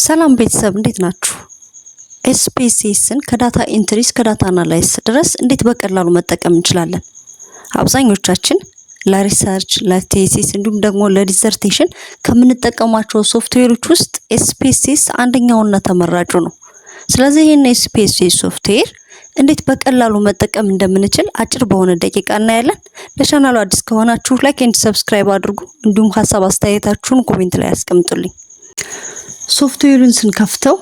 ሰላም ቤተሰብ እንዴት ናችሁ? ኤስፒኤስኤስን ከዳታ ኢንትሪስ ከዳታ አናላይሲስ ድረስ እንዴት በቀላሉ መጠቀም እንችላለን? አብዛኞቻችን ለሪሰርች ለቴሲስ እንዲሁም ደግሞ ለዲሰርቴሽን ከምንጠቀማቸው ሶፍትዌሮች ውስጥ ኤስፒኤስኤስ አንደኛውና ተመራጩ ነው። ስለዚህ ይሄን ኤስፒኤስኤስ ሶፍትዌር እንዴት በቀላሉ መጠቀም እንደምንችል አጭር በሆነ ደቂቃ እናያለን። ለቻናሉ አዲስ ከሆናችሁ ላይክ ኤንድ ሰብስክራይብ አድርጉ። እንዲሁም ሐሳብ አስተያየታችሁን ኮሜንት ላይ አስቀምጡልኝ። ሶፍትዌሩን ስንከፍተው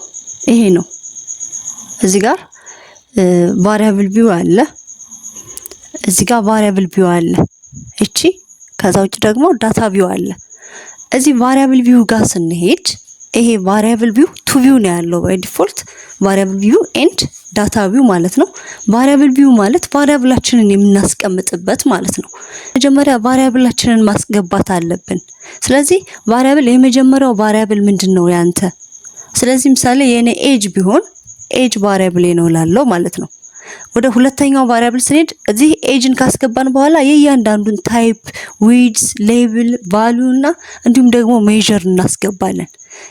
ይሄ ነው። እዚህ ጋር ቫሪያብል ቪው አለ። እዚህ ጋር ቫሪያብል ቪው አለ። እቺ ከዛ ውጭ ደግሞ ዳታ ቪው አለ። እዚህ ቫሪያብል ቪው ጋር ስንሄድ ይሄ ቫሪያብል ቪው ቱ ቪው ነው ያለው ባይ ዲፎልት ቫሪያብል ቪው ኤንድ ዳታ ቪው ማለት ነው። ቫሪያብል ቪው ማለት ቫሪያብላችንን የምናስቀምጥበት ማለት ነው። መጀመሪያ ቫሪያብላችንን ማስገባት አለብን። ስለዚህ ቫሪያብል የመጀመሪያው ቫሪያብል ምንድነው ያንተ? ስለዚህ ምሳሌ የኔ ኤጅ ቢሆን ኤጅ ቫሪያብል ነው ላለው ማለት ነው። ወደ ሁለተኛው ቫሪያብል ስንሄድ እዚህ ኤጅን ካስገባን በኋላ የእያንዳንዱን ታይፕ ዊድዝ ሌብል ቫልዩ እና እንዲሁም ደግሞ ሜዠር እናስገባለን።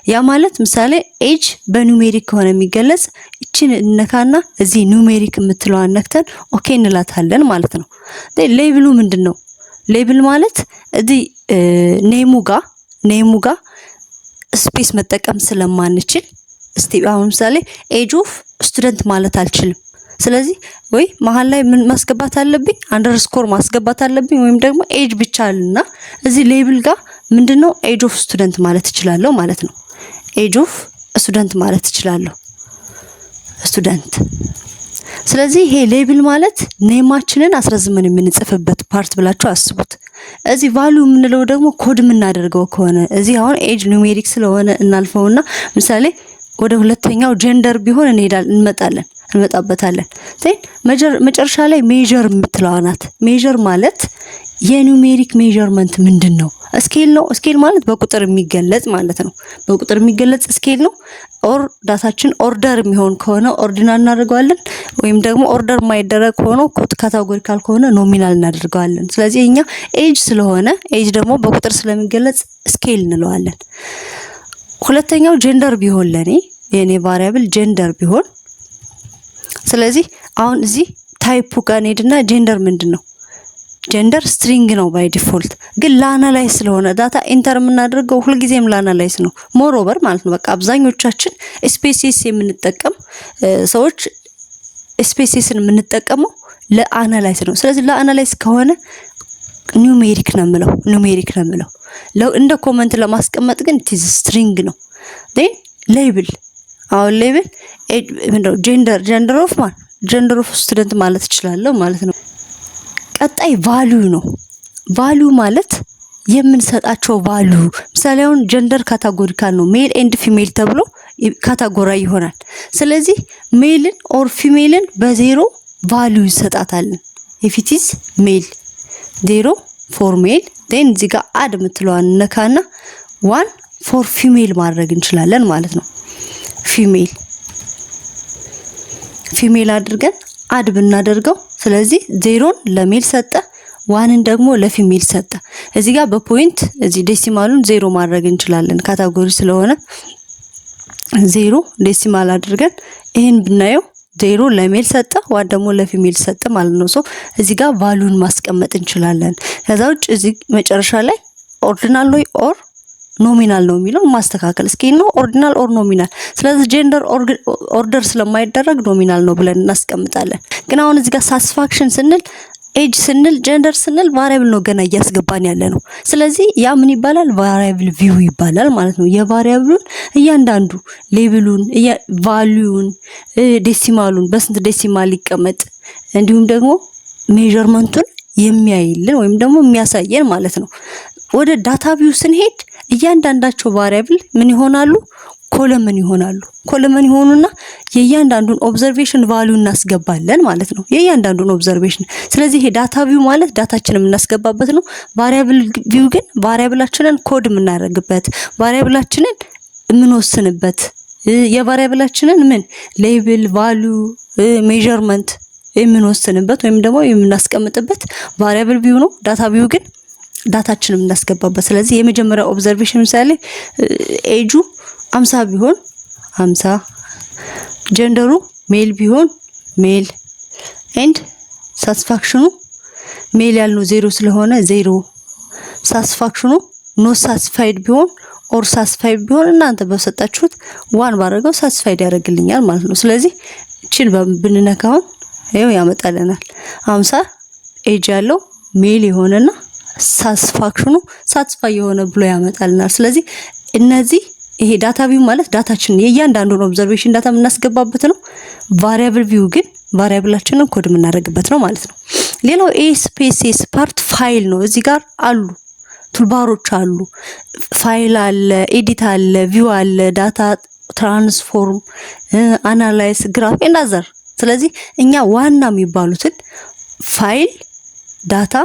ያ ማለት ምሳሌ ኤጅ በኑሜሪክ ከሆነ የሚገለጽ እቺን እነካና እዚህ ኑሜሪክ የምትለዋን ነክተን ኦኬ እንላታለን ማለት ነው። ሌብሉ ምንድነው? ሌብል ማለት እዚህ ኔሙ ጋር ስፔስ መጠቀም ስለማንችል እስቲ አሁን ምሳሌ ኤጅ ኦፍ ስቱደንት ማለት አልችልም። ስለዚህ ወይ መሃል ላይ ምን ማስገባት አለብኝ? አንደርስኮር ማስገባት አለብኝ ወይም ደግሞ ኤጅ ብቻ አለና እዚህ ሌብል ጋር ምንድነው ኤጅ ኦፍ ስቱደንት ማለት እችላለሁ ማለት ነው። ኤጅ ኦፍ ስቱደንት ማለት እችላለሁ ስቱደንት። ስለዚህ ይሄ ሌብል ማለት ኔማችንን አስረዝመን የምንጽፍበት ፓርት ብላችሁ አስቡት። እዚህ ቫልዩ የምንለው ደግሞ ኮድ የምናደርገው ከሆነ እዚህ አሁን ኤጅ ኑሜሪክ ስለሆነ እናልፈውና ምሳሌ ወደ ሁለተኛው ጀንደር ቢሆን እንመጣበታለን። መጨረሻ ላይ ሜዠር የምትለዋ ናት። ሜዠር ማለት የኑሜሪክ ሜዠርመንት ምንድነው? ስኬል ነው። ስኬል ማለት በቁጥር የሚገለጽ ማለት ነው። በቁጥር የሚገለጽ ስኬል ነው። ኦር ዳታችን ኦርደር የሚሆን ከሆነ ኦርዲናል እናደርገዋለን ወይም ደግሞ ኦርደር የማይደረግ ከሆነ ካታጎሪካል ከሆነ ኖሚናል እናደርገዋለን። ስለዚህ እኛ ኤጅ ስለሆነ ኤጅ ደግሞ በቁጥር ስለሚገለጽ ስኬል እንለዋለን። ሁለተኛው ጀንደር ቢሆን የኔ ቫሪያብል ጀንደር ቢሆን ስለዚህ አሁን እዚህ ታይፑ ጋር ሄድና ጀንደር ምንድነው? ጀንደር ስትሪንግ ነው ባይ ዲፎልት። ግን ለአናላይዝ ስለሆነ ዳታ ኢንተር የምናደርገው ሁልጊዜም ለአናላይዝ ነው ሞሮቨር ማለት ነው። በቃ አብዛኞቻችን ኤስፒኤስኤስ የምንጠቀም ሰዎች ኤስፒኤስኤስን የምንጠቀመው ለአናላይዝ ነው። ስለዚህ ለአናላይዝ ከሆነ ኑሜሪክ ነው የምለው። እንደ ኮመንት ለማስቀመጥ ግን ቲዝ ስትሪንግ ነው። ሌብል አሁን ሌብል ምንድነው? ጀንደር ኦፍ ስቱደንት ማለት እችላለሁ ማለት ነው። ቀጣይ ቫልዩ ነው። ቫልዩ ማለት የምንሰጣቸው ቫልዩ ምሳሌ አሁን ጀንደር ካታጎሪካል ነው። ሜል ኤንድ ፊሜል ተብሎ ካታጎራ ይሆናል። ስለዚህ ሜልን ኦር ፊሜልን በዜሮ ቫልዩ እንሰጣታለን። if it is ሜል 0 ፎር ሜል then እዚህ ጋር አድ የምትለዋን ነካና 1 ፎር ፊሜል ማድረግ እንችላለን ማለት ነው። ፊሜል አድርገን አድ ብናደርገው ስለዚህ 0ን ለሜል ሰጠ 1ን ደግሞ ለፊሜል ሰጠ። እዚህ ጋር በፖይንት እዚህ ዴሲማሉን 0 ማድረግ እንችላለን ካታጎሪ ስለሆነ 0 ዴሲማል አድርገን ይሄን ብናየው 0 ለሜል ሰጠ 1 ደግሞ ለፊሜል ሰጠ ማለት ነው። ሶ እዚህ ጋር ቫልዩን ማስቀመጥ እንችላለን። ከዛ ውጭ እዚህ መጨረሻ ላይ ኦርዲናል ወይ ኦር ኖሚናል ነው የሚለው ማስተካከል ስኬል ነው ኦርዲናል ኦር ኖሚናል። ስለዚህ ጀንደር ኦርደር ስለማይደረግ ኖሚናል ነው ብለን እናስቀምጣለን። ግን አሁን እዚህ ጋር ሳቲስፋክሽን ስንል ኤጅ ስንል ጀንደር ስንል ቫሪያብል ነው ገና እያስገባን ያለ ነው። ስለዚህ ያ ምን ይባላል? ቫሪያብል ቪው ይባላል ማለት ነው። የቫሪያብሉን እያንዳንዱ ሌብሉን ቫልዩን ዴሲማሉን በስንት ዴሲማል ይቀመጥ እንዲሁም ደግሞ ሜዠርመንቱን የሚያይልን ወይም ደግሞ የሚያሳየን ማለት ነው። ወደ ዳታ ቪው ስንሄድ እያንዳንዳቸው ቫሪያብል ምን ይሆናሉ? ኮለመን ይሆኑና የእያንዳንዱን ኦብዘርቬሽን ቫልዩ እናስገባለን ማለት ነው። የእያንዳንዱን ኦብዘርቬሽን። ስለዚህ ይሄ ዳታ ቪው ማለት ዳታችንን የምናስገባበት ነው። ቫሪያብል ቪው ግን ቫሪያብላችንን ኮድ የምናደርግበት ቫሪያብላችንን የምንወስንበት የቫሪያብላችንን ሌብል ቫልዩ ሜዠርመንት የምንወስንበት ወይም ደግሞ የምናስቀምጥበት ቫሪያብል ቪው ነው። ዳታ ቪው ግን ዳታችንን እናስገባበት። ስለዚህ የመጀመሪያው ኦብዘርቬሽን ምሳሌ ኤጁ 50 ቢሆን 50 ጀንደሩ ሜል ቢሆን ሜል ኤንድ ሳቲስፋክሽኑ ሜል ያልነው 0 ስለሆነ 0 ሳቲስፋክሽኑ ኖ ሳቲስፋይድ ቢሆን ኦር ሳቲስፋይድ ቢሆን እናንተ በሰጣችሁት ዋን ባረገው ሳቲስፋይድ ያደርግልኛል ማለት ነው። ስለዚህ እቺን ብንነካው ይሄው ያመጣልናል 50 ኤጅ ያለው ሜል የሆነና ሳቲስፋክሽኑ ሳቲስፋይ የሆነ ብሎ ያመጣልናል። ስለዚህ እነዚህ ይሄ ዳታ ቪው ማለት ዳታችን የእያንዳንዱን ኦብዘርቬሽን ዳታ የምናስገባበት ነው። ቫሪያብል ቪው ግን ቫሪያብላችንን ኮድ የምናደርግበት ነው ማለት ነው። ሌላው ኤስፔሲስ ፓርት ፋይል ነው። እዚህ ጋር አሉ ቱልባሮች አሉ። ፋይል አለ፣ ኤዲት አለ፣ ቪው አለ፣ ዳታ ትራንስፎርም፣ አናላይዝ፣ ግራፍ ኤንዳዘር። ስለዚህ እኛ ዋና የሚባሉትን ፋይል፣ ዳታ፣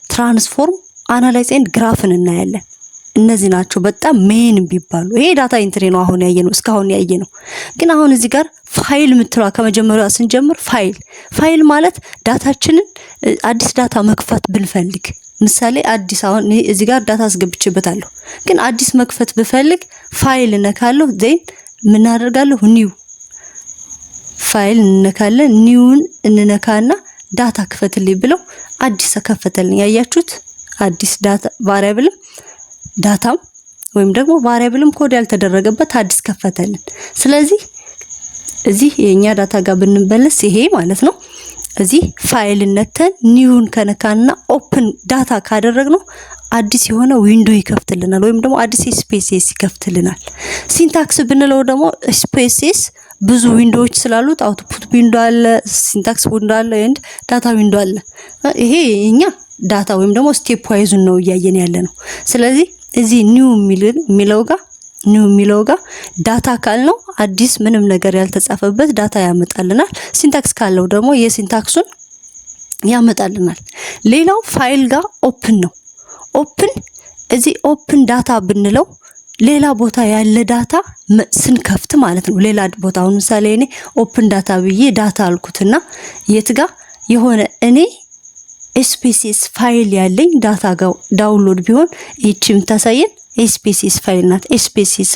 ትራንስፎርም፣ አናላይዝ ኤንድ ግራፍን እናያለን። እነዚህ ናቸው በጣም ሜን ቢባሉ። ይሄ ዳታ ኢንትሪ ነው አሁን ያየነው እስካሁን ያየነው። ግን አሁን እዚህ ጋር ፋይል የምትለው ከመጀመሪያው ስንጀምር ፋይል ማለት ዳታችንን አዲስ ዳታ መክፈት ብንፈልግ ምሳሌ አዲስ አሁን እዚህ ጋር ዳታ አስገብቼበታለሁ። ግን አዲስ መክፈት ብፈልግ ፋይል እነካለሁ። ዜን ምን አደርጋለሁ? ኒው ፋይል እንነካለን። ኒውን እንነካና ዳታ ክፈትልኝ ብለው አዲስ ከፈተልኝ። ያያችሁት አዲስ ዳታ ቫሪያብልም ዳታም ወይም ደግሞ ቫሪያብልም ኮድ ያልተደረገበት አዲስ ከፈተልን። ስለዚህ እዚህ የኛ ዳታ ጋር ብንበለስ ይሄ ማለት ነው። እዚህ ፋይል ነክተን ኒውን ከነካና ኦፕን ዳታ ካደረግነው አዲስ የሆነ ዊንዶ ይከፍትልናል ወይም ደግሞ አዲስ ስፔስስ ይከፍትልናል። ሲንታክስ ብንለው ደግሞ ስፔስስ ብዙ ዊንዶዎች ስላሉት አውትፑት ዊንዶ አለ፣ ሲንታክስ ዊንዶ አለ ኤንድ ዳታ ዊንዶ አለ። ይሄ የኛ ዳታ ወይም ደግሞ ስቴፕ ዋይዙን ነው እያየን ያለ ነው። ስለዚህ እዚህ ኒው የሚለው ጋር ዳታ ካልነው አዲስ ምንም ነገር ያልተጻፈበት ዳታ ያመጣልናል። ሲንታክስ ካለው ደግሞ የሲንታክሱን ያመጣልናል። ሌላው ፋይል ጋር ኦፕን ነው። ኦፕን እዚህ ኦፕን ዳታ ብንለው ሌላ ቦታ ያለ ዳታ ስንከፍት ማለት ነው። ሌላ ቦታ አሁን ምሳሌ እኔ ኦፕን ዳታ ብዬ ዳታ አልኩትና የት ጋር የሆነ እኔ ኤስፔሲስ ፋይል ያለኝ ዳታ ጋር ዳውንሎድ ቢሆን ይቺም ታሳየን ኤስፔሲስ ፋይል ናት። ኤስፔሲስ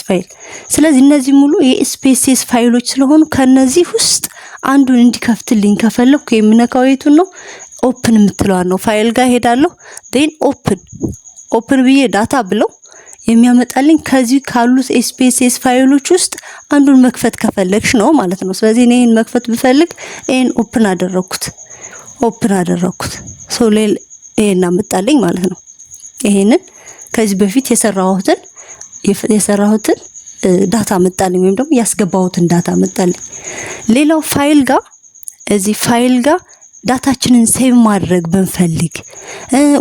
ፋይል። ስለዚህ እነዚህ ሙሉ የኤስፔሲስ ፋይሎች ስለሆኑ ከነዚህ ውስጥ አንዱን እንዲከፍትልኝ ከፈለኩ የምነካው የቱን ነው? ኦፕን የምትለዋን ነው። ፋይል ጋር ሄዳለሁ። ዴን ኦፕን ብዬ ዳታ ብለው የሚያመጣልኝ ከዚህ ካሉት ኤስፔሲስ ፋይሎች ውስጥ አንዱን መክፈት ከፈለግሽ ነው ማለት ነው። ስለዚህ እኔ ይሄን መክፈት ብፈልግ ይሄን ኦፕን አደረኩት ሶሌል ይሄን አመጣልኝ ማለት ነው። ይሄንን ከዚህ በፊት የሰራሁትን ዳታ መጣልኝ ወይም ደግሞ ያስገባሁትን ዳታ መጣልኝ። ሌላው ፋይል ጋር ዳታችንን ሴቭ ማድረግ ብንፈልግ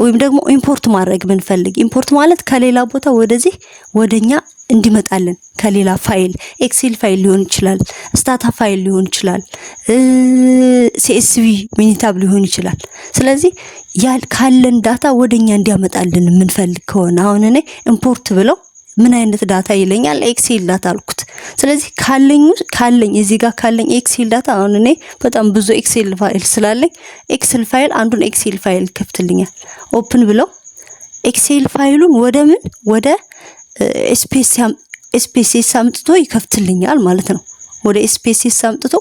ወይም ደግሞ ኢምፖርት ማድረግ ብንፈልግ፣ ኢምፖርት ማለት ከሌላ ቦታ ወደዚህ ወደኛ እንዲመጣልን ከሌላ ፋይል ኤክሴል ፋይል ሊሆን ይችላል፣ ስታታ ፋይል ሊሆን ይችላል፣ ሲኤስቪ ሚኒታብ ሊሆን ይችላል። ስለዚህ ካለን ዳታ ወደኛ እንዲያመጣልን የምንፈልግ ከሆነ አሁን እኔ ኢምፖርት ብለው ምን አይነት ዳታ ይለኛል? ኤክሴል ዳታ አልኩት። ስለዚህ ካለኝ እዚህ ጋር ካለኝ ኤክሴል ዳታ አሁን እኔ በጣም ብዙ ኤክሴል ፋይል ስላለኝ ኤክሴል ፋይል አንዱን ኤክሴል ፋይል ከፍትልኛል። ኦፕን ብለው ኤክሴል ፋይሉን ወደ ኤስፔሲስ አምጥቶ ይከፍትልኛል ማለት ነው። ወደ ኤስፔሲስ አምጥቶ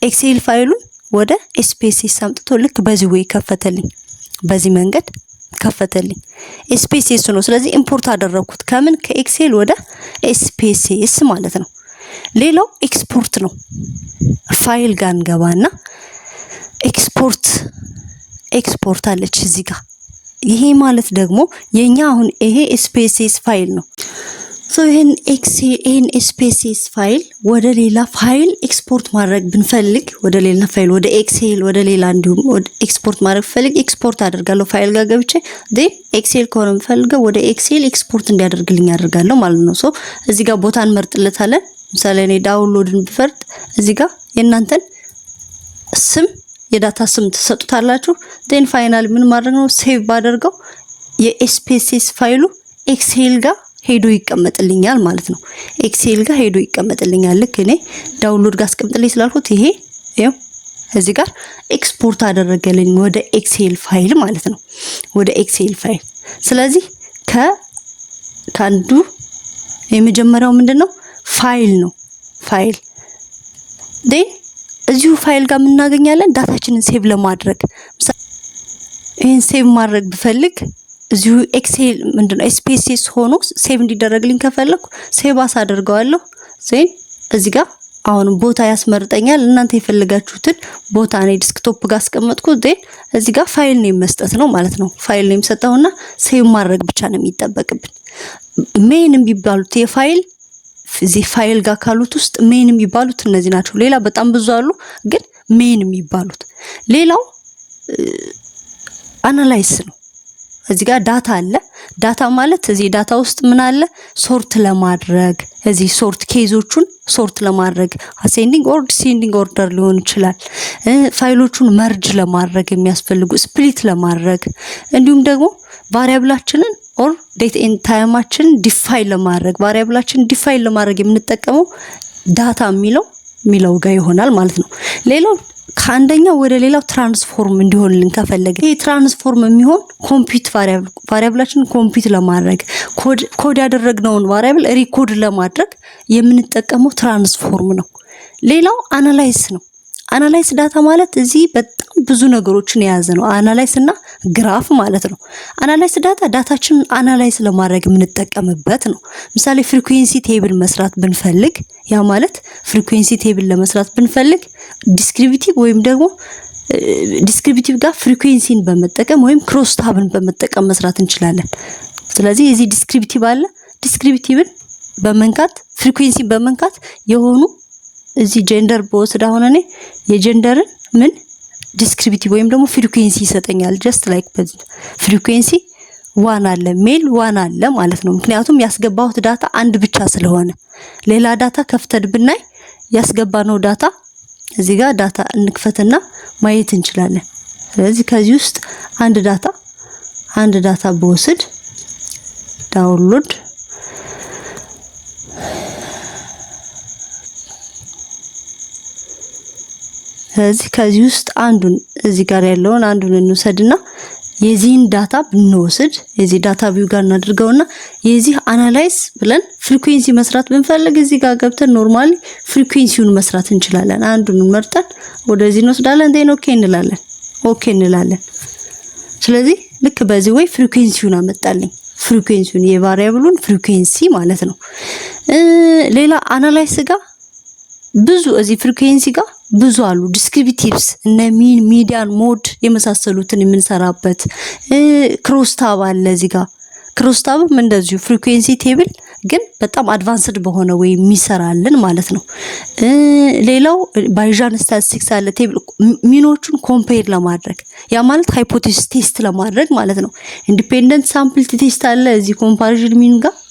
ኤክሴል ፋይሉን ወደ ኤስፔሲስ አምጥቶ ልክ በዚህ ወይ ከፈተልኝ። በዚህ መንገድ ከፈተልኝ። ኤስፔሲስ ነው። ስለዚህ ኢምፖርት አደረኩት ከምን ከኤክሴል ወደ ኤስፔሲስ ማለት ነው። ሌላው ኤክስፖርት ነው። ፋይል ጋር እንገባና ኤክስፖርት አለች እዚህ ጋር። ይሄ ማለት ደግሞ የኛ አሁን ይሄ ኤስፔሲስ ፋይል ነው። ይሄን ኤስፔሲስ ፋይል ወደ ሌላ ፋይል ኤክስፖርት ማድረግ ብንፈልግ ወደ ሌላ ፋይል ወደ ኤክሴል ወደ ሌላ እንዲሁም ኤክስፖርት ማድረግ ፈልግ ኤክስፖርት አደርጋለሁ። ፋይል ጋር ገብቼ ኤክሴል ከሆነ የምፈልገው ወደ ኤክሴል ኤክስፖርት እንዲያደርግልኝ አደርጋለሁ ማለት ነው። እዚህ ጋር ቦታ እንመርጥለታለን። ምሳሌ እኔ ዳውንሎድን ብፈርጥ እዚህ ጋር የእናንተን ስም የዳታ ስም ተሰጡታላችሁ። ፋይናል ምን ማድረግ ነው? ሴቭ ባደርገው የኤስፔሲስ ፋይሉ ኤክሴል ጋር ሄዶ ይቀመጥልኛል ማለት ነው። ኤክሴል ጋር ሄዶ ይቀመጥልኛል። ልክ እኔ ዳውንሎድ ጋር አስቀምጥልኝ ስላልኩት ይሄ ይሄው እዚህ ጋር ኤክስፖርት አደረገልኝ ወደ ኤክሴል ፋይል ማለት ነው። ወደ ኤክሴል ፋይል። ስለዚህ ከአንዱ የመጀመሪያው ምንድነው? ፋይል ነው። ፋይል ዴን እዚሁ ፋይል ጋር የምናገኛለን ዳታችንን ሴቭ ለማድረግ። ይሄን ሴቭ ማድረግ ብፈልግ እዚሁ ኤክሴል ምንድነው ኤስፒኤስ ሆኖ ሴቭ እንዲደረግልኝ ከፈለኩ ሴቭ አሳደርገዋለሁ። ዜን እዚህ ጋር አሁን ቦታ ያስመርጠኛል። እናንተ የፈለጋችሁትን ቦታ ነው ዲስክቶፕ ጋር አስቀመጥኩት። ዜን እዚህ ጋር ፋይል ኔም መስጠት ነው ማለት ነው። ፋይል ኔም ሰጠውና ሴቭ ማድረግ ብቻ ነው የሚጠበቅብን። ሜን የሚባሉት የፋይል እዚህ ፋይል ጋር ካሉት ውስጥ ሜን የሚባሉት እነዚህ ናቸው። ሌላ በጣም ብዙ አሉ፣ ግን ሜን የሚባሉት ሌላው አናላይስ ነው። እዚህ ጋር ዳታ አለ። ዳታ ማለት እዚህ ዳታ ውስጥ ምን አለ? ሶርት ለማድረግ እዚህ ሶርት ኬዞቹን ሶርት ለማድረግ አሴንዲንግ ኦር ዲሴንዲንግ ኦርደር ሊሆን ይችላል። ፋይሎቹን መርጅ ለማድረግ የሚያስፈልጉ ስፕሊት ለማድረግ እንዲሁም ደግሞ ቫሪያብላችንን ኦር ዴት ኤንድ ታይማችንን ዲፋይን ለማድረግ ቫሪያብላችንን ዲፋይን ለማድረግ የምንጠቀመው ዳታ የሚለው ጋር ይሆናል ማለት ነው። ሌላው ከአንደኛው ወደ ሌላው ትራንስፎርም እንዲሆንልን ከፈለገ ይሄ ትራንስፎርም የሚሆን ኮምፒውት ቫሪያብላችንን ኮምፒውት ለማድረግ ኮድ ያደረግነውን ቫሪያብል ሪኮድ ለማድረግ የምንጠቀመው ትራንስፎርም ነው። ሌላው አናላይስ ነው። አናላይስ ዳታ ማለት እዚህ በጣም ብዙ ነገሮችን የያዘ ነው። አናላይስ እና ግራፍ ማለት ነው። አናላይስ ዳታችንን አናላይስ ለማድረግ የምንጠቀምበት ነው። ምሳሌ ፍሪኩዌንሲ ቴብል መስራት ብንፈልግ ያ ማለት ፍሪኩዌንሲ ቴብል ለመስራት ብንፈልግ ዲስክሪፕቲቭ ወይም ደግሞ ዲስክሪፕቲቭ ጋር ፍሪኩዌንሲን በመጠቀም ወይም ክሮስ ታብን በመጠቀም መስራት እንችላለን። ስለዚህ እዚህ ዲስክሪፕቲቭ አለ። ዲስክሪፕቲቭን በመንካት ፍሪኩዌንሲን በመንካት የሆኑ እዚህ ጀንደር በወስድ አሁን እኔ የጀንደርን ምን ዲስክሪፕቲቭ ወይም ደግሞ ፍሪኩዌንሲ ይሰጠኛል። ጀስት ላይክ ፍሪኩዌንሲ ዋን አለ ሜል ዋን አለ ማለት ነው። ምክንያቱም ያስገባሁት ዳታ አንድ ብቻ ስለሆነ ሌላ ዳታ ከፍተን ብናይ ያስገባነው ዳታ እዚህ ጋር ዳታ እንክፈትና ማየት እንችላለን። ስለዚህ ከዚህ ውስጥ አንድ ዳታ በወስድ ዳውንሎድ ከዚህ ውስጥ አንዱን እዚህ ጋር ያለውን አንዱን እንውሰድና የዚህን ዳታ ብንወስድ የዚህ ዳታ ቪው ጋር እናድርገውና የዚህ አናላይዝ ብለን ፍሪኩዌንሲ መስራት ብንፈልግ እዚህ ጋር ገብተን ኖርማሊ ፍሪኩዌንሲውን መስራት እንችላለን። አንዱን መርጠን ወደዚህ እንወስዳለን። ዴን ኦኬ እንላለን። ስለዚህ ልክ በዚህ ወይ ፍሪኩዌንሲውን አመጣልኝ። ፍሪኩዌንሲውን የቫሪያብሉን ፍሪኩዌንሲ ማለት ነው። ሌላ አናላይዝ ጋር ብዙ እዚህ ፍሪኩዌንሲ ጋር ብዙ አሉ። ዲስክሪፕቲቭስ እነ ሚን ሚዲያን ሞድ የመሳሰሉትን የምንሰራበት ክሮስ ታብ አለ። እዚህ ጋር ክሮስ ታብም እንደዚሁ ፍሪኩዌንሲ ቴብል ግን በጣም አድቫንስድ በሆነ ወይ የሚሰራልን ማለት ነው። ሌላው ባይዣን ስታቲስቲክስ አለ። ቴብል ሚኖቹን ኮምፔር ለማድረግ ያ ማለት ሃይፖቴሲስ ቴስት ለማድረግ ማለት ነው። ኢንዲፔንደንት ሳምፕል ቴስት አለ። እዚህ ኮምፓሪዥን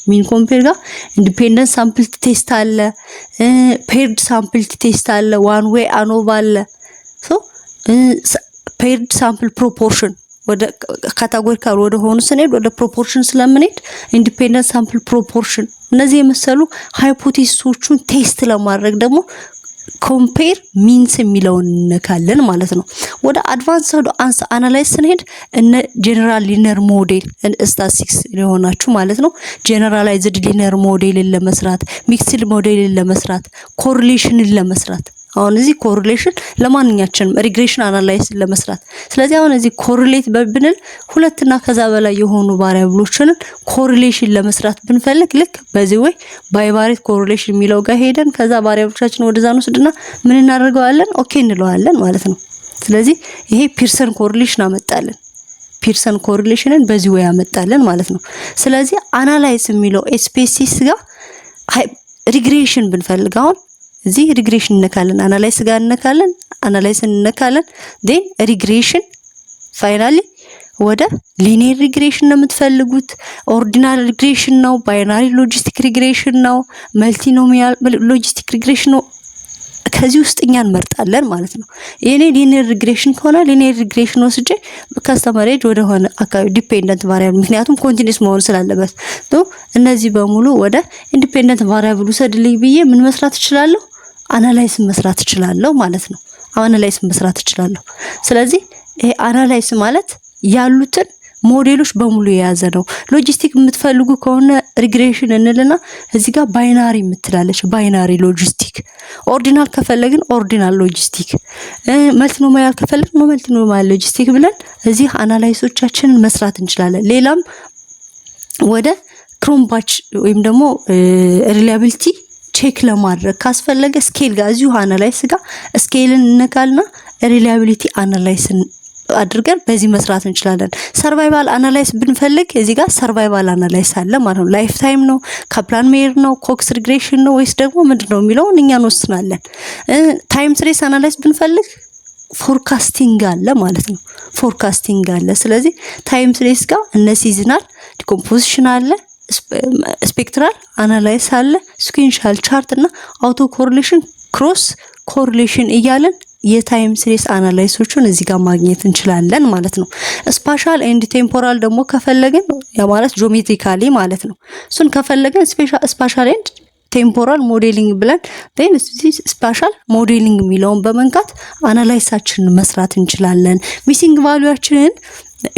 ሚን ኮምፔር ጋር ኢንዲፔንደንት ሳምፕል ቴስት አለ። ፔርድ ሳምፕል ቴስት አለ። ዋን ዌይ አኖቫ አለ። ሶ ፔርድ ሳምፕል ፕሮፖርሽን ወደ ካታጎሪካል ወደ ሆኑ ስንሄድ ወደ ፕሮፖርሽን ስለምንሄድ ኢንዲፔንደንት ሳምፕል ፕሮፖርሽን እነዚህ የመሰሉ ሃይፖቴሲሶቹን ቴስት ለማድረግ ደግሞ ኮምፔር ሚንስ የሚለውን እንነካለን ማለት ነው። ወደ አድቫንስድ አናላይዝ ስንሄድ እነ ጀነራል ሊነር ሞዴል ስታቲስቲክስ ሊሆናችሁ ማለት ነው። ጀነራላይዝድ ሊነር ሞዴልን ለመስራት ሚክስድ ሞዴልን ለመስራት ኮሪሌሽንን ለመስራት አሁን እዚህ ኮሪሌሽን ለማንኛችንም ሪግሬሽን አናላይሲስ ለመስራት ስለዚህ አሁን እዚህ ኮሪሌት ብንል ሁለትና ከዛ በላይ የሆኑ ቫሪያብሎችን ኮሪሌሽን ለመስራት ብንፈልግ ልክ በዚህ ወይ ባይቫሪት ኮሪሌሽን የሚለው ጋር ሄደን ከዛ ቫሪያብሎቻችን ወደዛ እንወስድና ምን እናደርገዋለን ኦኬ እንለዋለን ማለት ነው። ስለዚህ ይሄ ፒርሰን ኮሪሌሽን አመጣለን። ፒርሰን ኮሪሌሽንን በዚህ ወይ አመጣለን ማለት ነው። ስለዚህ አናላይዝ የሚለው ኤስፔሲስ ጋር ሪግሬሽን ብንፈልግ አሁን እዚህ ሪግሬሽን እንነካለን። አናላይዝ ጋር እንነካለን። አናላይዝ እንነካለን። ዴን ሪግሬሽን ፋይናሊ ወደ ሊኒየር ሪግሬሽን ነው የምትፈልጉት፣ ኦርዲናል ሪግሬሽን ነው፣ ባይናሪ ሎጂስቲክ ሪግሬሽን ነው፣ መልቲኖሚያል ሎጂስቲክ ሪግሬሽን ነው። ከዚህ ውስጥ እኛ እንመርጣለን ማለት ነው። የኔ ሊኒየር ሪግሬሽን ከሆነ ሊኒየር ሪግሬሽን ወስጄ ከስተመር ኤጅ ወደ ሆነ አካባቢ ዲፔንደንት ቫሪያብል ምክንያቱም ኮንቲኒዩስ መሆን ስላለበት ነው። እነዚህ በሙሉ ወደ ኢንዲፔንደንት ቫሪያብል ውሰድልኝ ብዬ ምን መስራት እችላለሁ? አናላይዝ መስራት እችላለሁ ማለት ነው። አናላይዝ መስራት እችላለሁ። ስለዚህ ይሄ አናላይዝ ማለት ያሉትን ሞዴሎች በሙሉ የያዘ ነው። ሎጂስቲክ የምትፈልጉ ከሆነ ሪግሬሽን እንልና እዚህ ጋር ባይናሪ የምትላለች ባይናሪ ሎጂስቲክ። ኦርዲናል ከፈለግን ኦርዲናል ሎጂስቲክ፣ መልቲኖሚያል ከፈለግን መልቲኖሚያል ሎጂስቲክ ብለን እዚህ አናላይሶቻችንን መስራት እንችላለን። ሌላም ወደ ክሮምባች ወይም ደግሞ ሪላያቢሊቲ ቼክ ለማድረግ ካስፈለገ ስኬል ጋር እዚሁ አናላይስ ጋር ስኬልን እንነካልና ሪላያቢሊቲ አናላይስን አድርገን በዚህ መስራት እንችላለን። ሰርቫይቫል አናላይስ ብንፈልግ እዚህ ጋር ሰርቫይቫል አናላይስ አለ ማለት ነው። ላይፍ ታይም ነው፣ ካፕላን ሜየር ነው፣ ኮክስ ሪግሬሽን ነው ወይስ ደግሞ ምንድነው የሚለውን እኛ እንወስናለን። ታይም ትሬስ አናላይስ ብንፈልግ ፎርካስቲንግ አለ ማለት ነው። ፎርካስቲንግ አለ። ስለዚህ ታይም ትሬስ ጋር እነ ሲዝናል ዲኮምፖዚሽን አለ፣ ስፔክትራል አናላይስ አለ፣ ሲኩዌንሻል ቻርት እና አውቶ ኮሪሌሽን፣ ክሮስ ኮሪሌሽን እያለን የታይም ሲሪስ አናላይሶቹን እዚህ ጋር ማግኘት እንችላለን ማለት ነው። ስፓሻል ኤንድ ቴምፖራል ደግሞ ከፈለግን ያ ማለት ጂኦሜትሪካሊ ማለት ነው። እሱን ከፈለግን ስፓሻል ኤንድ ቴምፖራል ሞዴሊንግ ብለን ስፓሻል ሞዴሊንግ የሚለውን በመንካት አናላይሳችንን መስራት እንችላለን። ሚሲንግ ቫልዩአችንን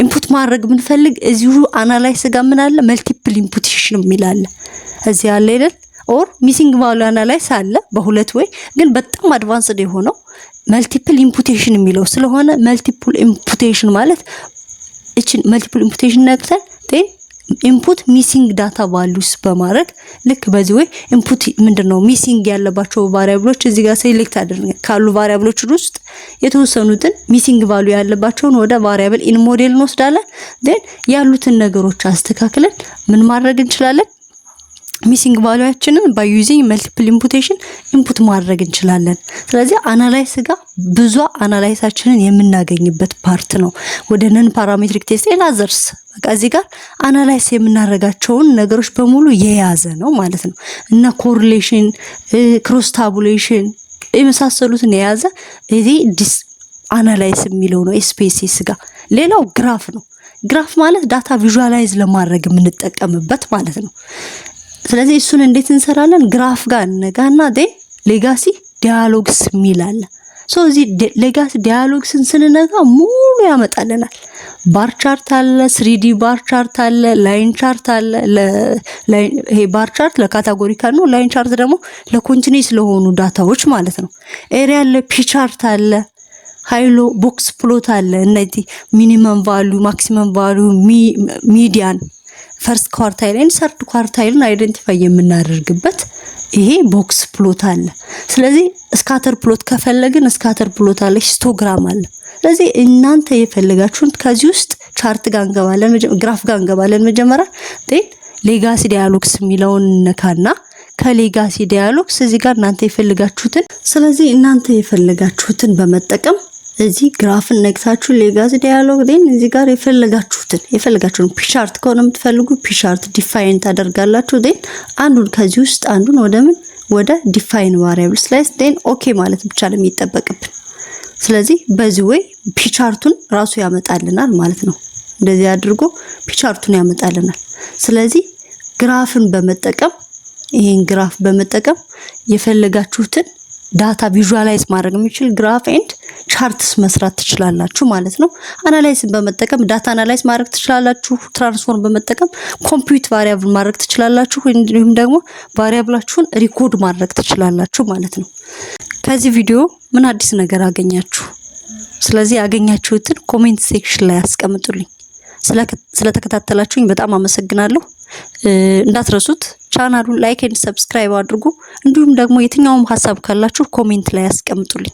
ኢንፑት ማድረግ ብንፈልግ እዚሁ አናላይስ ጋር ምን አለ መልቲፕል ኢምፑቴሽን የሚል አለ እዚህ አለ አይደል? ኦር ሚሲንግ ቫልዩ አናላይስ አለ በሁለት ወይ ግን በጣም አድቫንስድ የሆነው መልቲፕል ኢምፑቴሽን የሚለው ስለሆነ መልቲፕል ኢምፑቴሽን ማለት እቺን መልቲፕል ኢምፑቴሽን ነክተን ኢንፑት ሚሲንግ ዳታ ቫልዩስ በማድረግ ልክ በዚህ ወይ ኢንፑት ምንድነው ሚሲንግ ያለባቸው ቫሪያብሎች እዚህ ጋር ሴሌክት አድርገን ካሉ ቫሪያብሎች ውስጥ የተወሰኑትን ሚሲንግ ቫልዩ ያለባቸውን ወደ ቫሪያብል ኢን ሞዴል እንወስዳለን። ያሉትን ነገሮች አስተካክለን ምን ማድረግ እንችላለን? ሚሲንግ ቫልዩአችንን ባይ ዩዚንግ መልቲፕል ኢምፑቴሽን ኢንፑት ማድረግ እንችላለን። ስለዚህ አናላይስ ጋር ብዙ አናላይሳችንን የምናገኝበት ፓርት ነው። ወደ ነን ፓራሜትሪክ ቴስት ኤላዘርስ በቃ እዚህ ጋር አናላይስ የምናደርጋቸውን ነገሮች በሙሉ የያዘ ነው ማለት ነው እና ኮሪሌሽን፣ ክሮስ ታቡሌሽን የመሳሰሉትን የያዘ እዚህ ዲስ አናላይስ የሚለው ነው ኤስፔሲስ ጋር። ሌላው ግራፍ ነው። ግራፍ ማለት ዳታ ቪዥዋላይዝ ለማድረግ የምንጠቀምበት ማለት ነው። ስለዚህ እሱን እንዴት እንሰራለን? ግራፍ ጋር ነጋና ሌጋሲ ዲያሎግስ ሚላል ሶ እዚህ ሌጋሲ ዲያሎግስን ስንነጋ ሙሉ ያመጣልናል። ባር ቻርት አለ፣ 3D ባር ቻርት አለ፣ ላይን ቻርት አለ። ይሄ ባር ቻርት ለካታጎሪካል ነው። ላይን ቻርት ደግሞ ለኮንቲኒስ ለሆኑ ዳታዎች ማለት ነው። ኤሪያ አለ፣ ፒ ቻርት አለ፣ ሃይሎ ቦክስ ፕሎት አለ። እነዚህ ሚኒመም ቫልዩ፣ ማክሲመም ቫልዩ፣ ሚዲያን፣ ፈርስት ኳርታይል እና ሰርድ ኳርታይልን አይደንቲፋይ የምናደርግበት ይሄ ቦክስ ፕሎት አለ። ስለዚህ ስካተር ፕሎት ከፈለግን ስካተር ፕሎት አለ፣ ሂስቶግራም አለ። ስለዚህ እናንተ የፈለጋችሁን ከዚህ ውስጥ ቻርት ጋር እንገባለን፣ ግራፍ ጋር እንገባለን። መጀመሪያ ሌጋሲ ዲያሎግስ የሚለውን ነካና ከሌጋሲ ዲያሎግስ እዚህ ጋር እናንተ የፈለጋችሁትን ስለዚህ እናንተ የፈለጋችሁትን በመጠቀም እዚህ ግራፍን ነግታችሁ ሌጋሲ ዲያሎግ እዚህ ጋር የፈለጋችሁን ፒቻርት ከሆነ የምትፈልጉ ፒቻርት ዲፋይን ታደርጋላችሁ። አንዱን ከዚህ ውስጥ አንዱን ወደ ዲፋይን ቫሪያብልስ ላይ ኦኬ ማለት ብቻ ነው የሚጠበቅብን። ስለዚህ በዚህ ወይ ፒቻርቱን ራሱ ያመጣልናል ማለት ነው። እንደዚህ አድርጎ ፒቻርቱን ያመጣልናል። ስለዚህ ግራፍን በመጠቀም ይሄን ግራፍ በመጠቀም የፈለጋችሁትን ዳታ ቪዥዋላይዝ ማድረግ የሚችል ግራፍ ኤንድ ቻርትስ መስራት ትችላላችሁ ማለት ነው። አናላይዝን በመጠቀም ዳታ አናላይዝ ማድረግ ትችላላችሁ። ትራንስፎርም በመጠቀም ኮምፒውት ቫሪያብል ማድረግ ትችላላችሁ። እንዲሁም ደግሞ ቫሪያብላችሁን ሪኮርድ ማድረግ ትችላላችሁ ማለት ነው። ከዚህ ቪዲዮ ምን አዲስ ነገር አገኛችሁ? ስለዚህ ያገኛችሁትን ኮሜንት ሴክሽን ላይ አስቀምጡልኝ። ስለተከታተላችሁኝ በጣም አመሰግናለሁ። እንዳትረሱት ቻናሉን ላይክ ኤንድ ሰብስክራይብ አድርጉ። እንዲሁም ደግሞ የትኛውም ሀሳብ ካላችሁ ኮሜንት ላይ አስቀምጡልኝ።